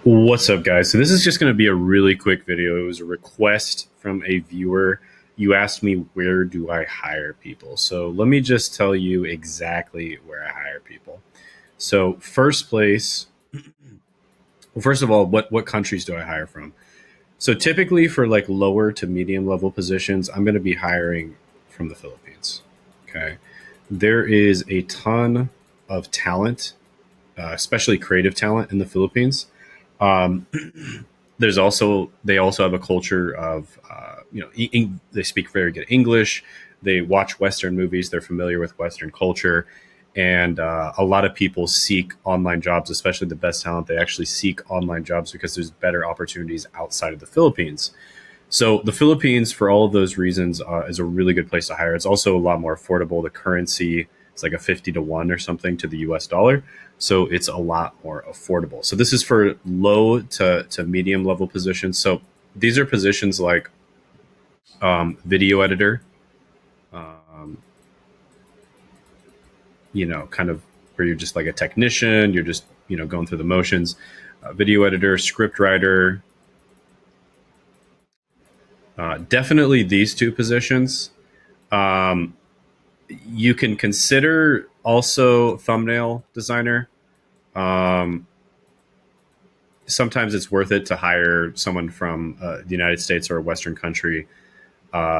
What's up, guys? So this is just going to be a really quick video. It was a request from a viewer. You asked me, where do I hire people? So let me just tell you exactly where I hire people. So first place, well, first of all, what countries do I hire from? So typically for like lower to medium level positions, I'm going to be hiring from the Philippines. Okay. There is a ton of talent, especially creative talent in the Philippines. Um, they also have a culture of they speak very good English. They watch Western movies. They're familiar with Western culture, and a lot of people seek online jobs, especially the best talent. They actually seek online jobs because there's better opportunities outside of the Philippines. So the Philippines, for all of those reasons, is a really good place to hire. It's also a lot more affordable. The currency is like a 50 to 1 or something to the US dollar. So it's a lot more affordable. So this is for low to medium level positions. So these are positions like video editor, um, kind of where you're just like a technician, you're just, going through the motions, video editor, script writer, definitely these two positions. Um, you can consider also thumbnail designer. Um, Sometimes it's worth it to hire someone from the United States or a Western country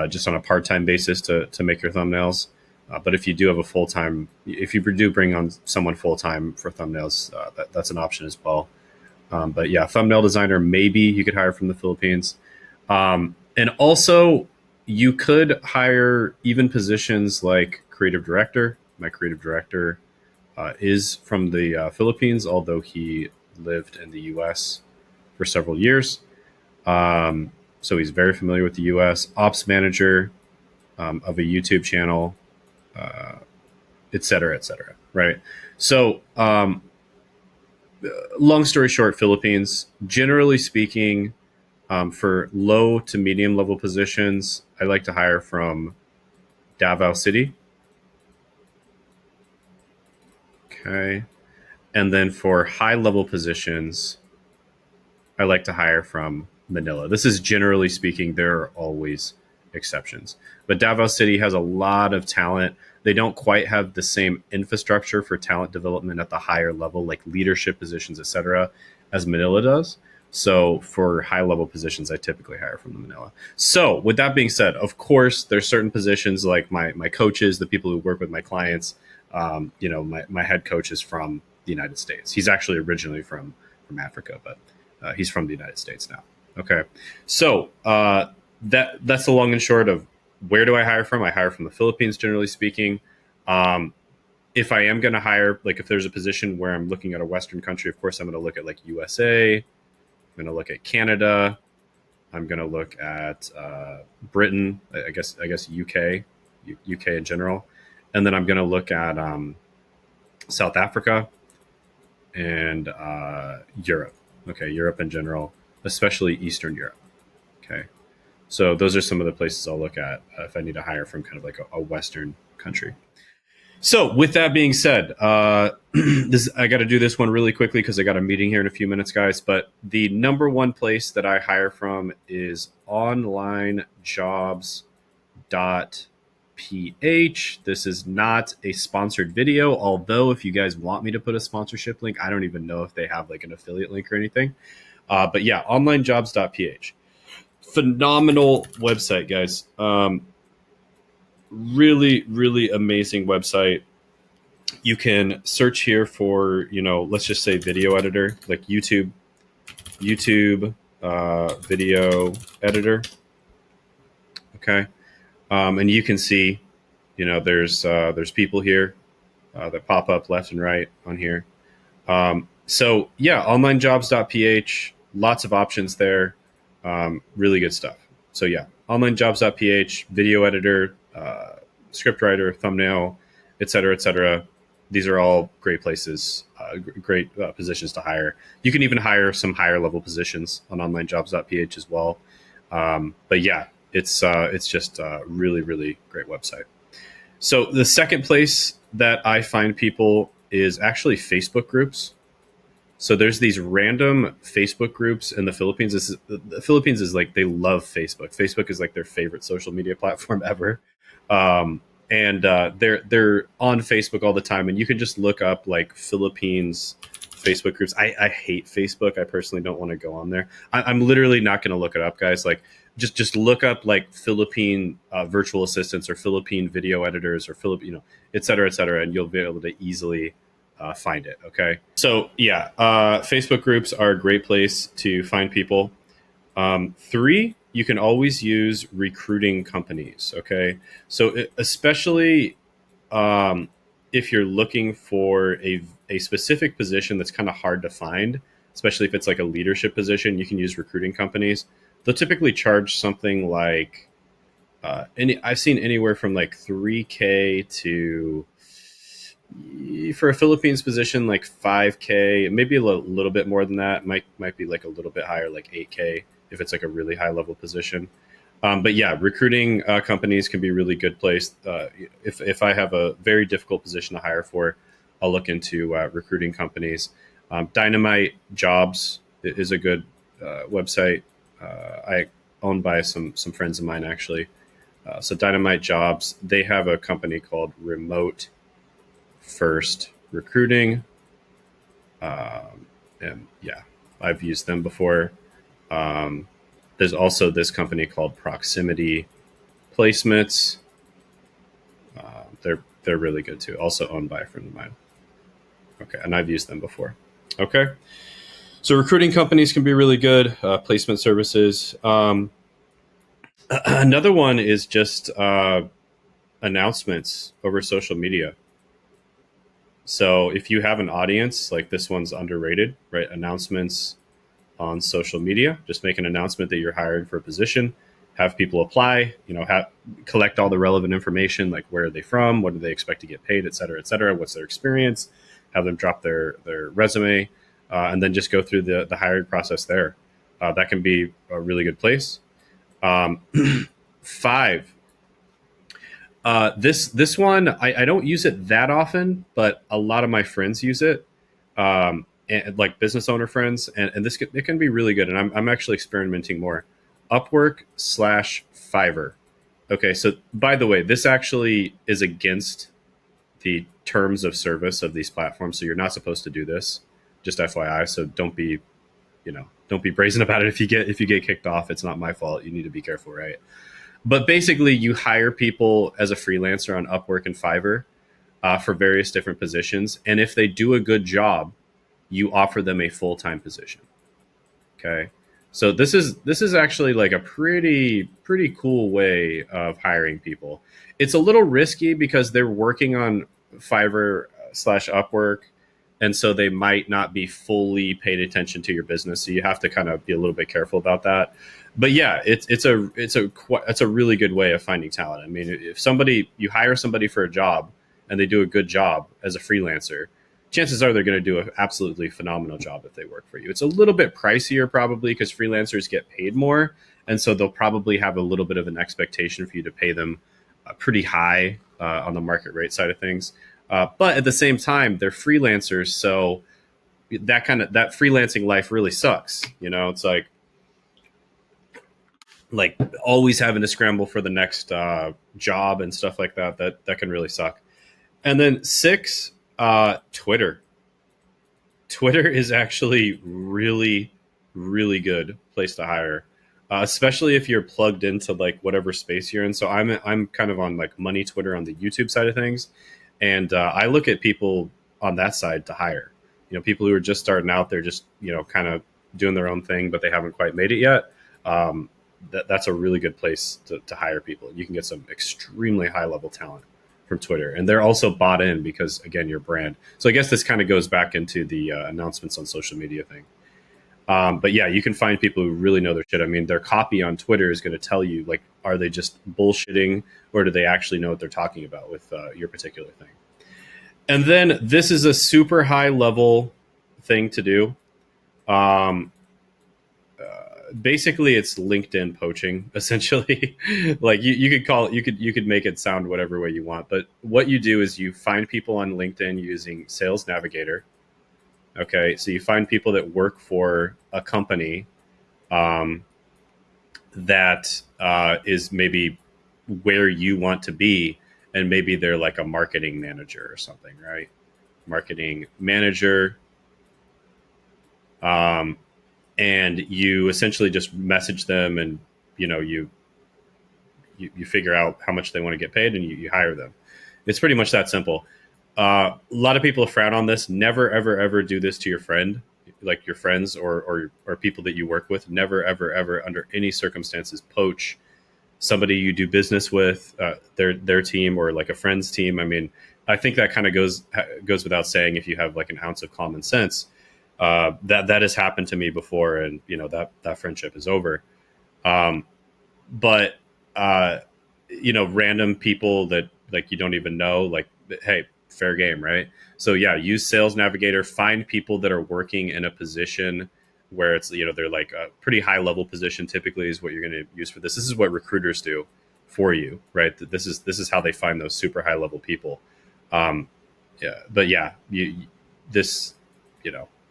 just on a part-time basis to make your thumbnails. But if you do have a full-time, if you do bring on someone full-time for thumbnails, that's an option as well. But yeah, thumbnail designer, maybe you could hire from the Philippines. And also, you could hire even positions like creative director. My creative director is from the Philippines, although he lived in the US for several years. So he's very familiar with the US. Ops manager of a YouTube channel, uh, et cetera, et cetera. Right. So, long story short, Philippines, generally speaking, for low to medium level positions, I like to hire from Davao City. Okay. And then for high level positions, I like to hire from Manila. This is generally speaking, there are always exceptions. But Davao City has a lot of talent. They don't quite have the same infrastructure for talent development at the higher level, like leadership positions, et cetera, as Manila does. So for high level positions, I typically hire from the Manila. So with that being said, of course, there's certain positions like my coaches, the people who work with my clients. My head coach is from the United States. He's actually originally from Africa, but he's from the United States now. Okay, so that's the long and short of where do I hire from. I hire from the Philippines, generally speaking. Um, if I am going to hire, like if there's a position where I'm looking at a Western country, of course I'm going to look at like USA. I'm going to look at Canada. I'm going to look at Britain. I guess UK in general, and then I'm going to look at South Africa and Europe. Okay, Europe in general, especially Eastern Europe. Okay, so those are some of the places I'll look at if I need to hire from kind of like a Western country. So with that being said, this I got to do this one really quickly because I got a meeting here in a few minutes, guys. But the number one place that I hire from is onlinejobs.ph. This is not a sponsored video, although if you guys want me to put a sponsorship link, I don't even know if they have like an affiliate link or anything. But yeah, onlinejobs.ph. Phenomenal website, guys. Really, really amazing website. You can search here for, let's just say video editor, like YouTube video editor. Okay. And you can see, there's people here that pop up left and right on here. So yeah, onlinejobs.ph, lots of options there. Really good stuff. So yeah, onlinejobs.ph, video editor, script writer, thumbnail, et cetera, et cetera. These are all great places, great positions to hire. You can even hire some higher level positions on onlinejobs.ph as well. But yeah, it's just a really, really great website. So the second place that I find people is actually Facebook groups. So there's these random Facebook groups in the Philippines. The Philippines is like they love Facebook. Facebook is like their favorite social media platform ever, um, and they're on Facebook all the time. And you can just look up like Philippines Facebook groups. I hate Facebook. I personally don't want to go on there. I'm literally not going to look it up, guys. Like just look up like Philippine virtual assistants or Philippine video editors or et cetera, and you'll be able to easily find it. Okay. So yeah, Facebook groups are a great place to find people. Three, you can always use recruiting companies. Okay. So especially if you're looking for a specific position that's kind of hard to find, especially if it's like a leadership position, you can use recruiting companies. They'll typically charge something like, I've seen anywhere from like 3K to, for a Philippines position, like 5K, maybe a little bit more than that. Might be like a little bit higher, like 8K if it's like a really high level position. But yeah, recruiting companies can be a really good place. If I have a very difficult position to hire for, I'll look into recruiting companies. Dynamite Jobs is a good website. I owned by some friends of mine actually. So Dynamite Jobs, they have a company called Remote First Recruiting, and yeah, I've used them before. Um, there's also this company called Proximity Placements. They're really good too. Also owned by a friend of mine. Okay, and I've used them before. Okay, so recruiting companies can be really good. Placement services. Another one is just announcements over social media. So if you have an audience, like this one's underrated, right? Announcements on social media. Just make an announcement that you're hiring for a position, have people apply, collect all the relevant information, like where are they from, what do they expect to get paid, et cetera, what's their experience, have them drop their resume, and then just go through the hiring process there. That can be a really good place. Um, five, this one I don't use it that often, but a lot of my friends use it, and like business owner friends, and it can be really good. And I'm actually experimenting more. Upwork/Fiverr. Okay, so by the way, this actually is against the terms of service of these platforms, so you're not supposed to do this. Just FYI, so don't be brazen about it. If you get kicked off, it's not my fault. You need to be careful, right? But basically, you hire people as a freelancer on Upwork and Fiverr for various different positions. And if they do a good job, you offer them a full-time position. Okay. So this is actually like a pretty cool way of hiring people. It's a little risky because they're working on Fiverr/Upwork, and so they might not be fully paid attention to your business. So you have to kind of be a little bit careful about that. But yeah, it's a really good way of finding talent. I mean, if you hire somebody for a job and they do a good job as a freelancer, chances are they're going to do an absolutely phenomenal job if they work for you. It's a little bit pricier probably because freelancers get paid more, and so they'll probably have a little bit of an expectation for you to pay them pretty high on the market rate side of things. But at the same time, they're freelancers, so that freelancing life really sucks. It's like always having to scramble for the next job and stuff like that. That can really suck. And then six, Twitter. Twitter is actually really, really good place to hire, especially if you're plugged into like whatever space you're in. So I'm kind of on like money Twitter on the YouTube side of things, and I look at people on that side to hire. People who are just starting out, they're just kind of doing their own thing, but they haven't quite made it yet. That's a really good place to hire people. You can get some extremely high level talent from Twitter, and they're also bought in because again, your brand. So I guess this kind of goes back into the announcements on social media thing. But yeah, you can find people who really know their shit. I mean, their copy on Twitter is going to tell you like, are they just bullshitting or do they actually know what they're talking about with your particular thing? And then this is a super high level thing to do. Basically it's LinkedIn poaching essentially. Like you could call it, you could make it sound whatever way you want, but what you do is you find people on LinkedIn using Sales Navigator. Okay, so you find people that work for a company um, that is maybe where you want to be, and maybe they're like a marketing manager or something, right? Marketing manager, um, and you essentially just message them, and you know you figure out how much they want to get paid, and you hire them. It's pretty much that simple. A lot of people frown on this. Never, ever, ever do this to your friend, like your friends or people that you work with. Never, ever, ever, under any circumstances, poach somebody you do business with, their team or like a friend's team. I mean, I think that kind of goes without saying if you have like an ounce of common sense. That has happened to me before, and you know that friendship is over. Um, but uh, random people that like you don't even know, like, hey, fair game, right? So yeah, use Sales Navigator. Find people that are working in a position where it's they're like a pretty high level position. Typically, is what you're going to use for this. This is what recruiters do for you, right? This is how they find those super high level people. Um, yeah, but yeah, this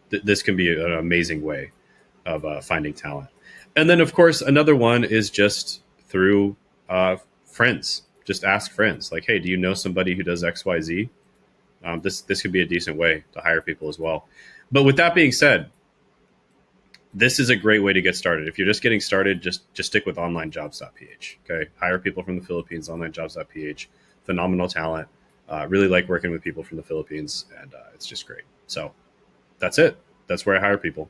this can be an amazing way of finding talent. And then, of course, another one is just through friends. Just ask friends, like, "Hey, do you know somebody who does X, Y, Z?" This could be a decent way to hire people as well. But with that being said, this is a great way to get started. If you're just getting started, just stick with onlinejobs.ph. Okay, hire people from the Philippines. Onlinejobs.ph, phenomenal talent. Really like working with people from the Philippines, and it's just great. So that's it. That's where I hire people.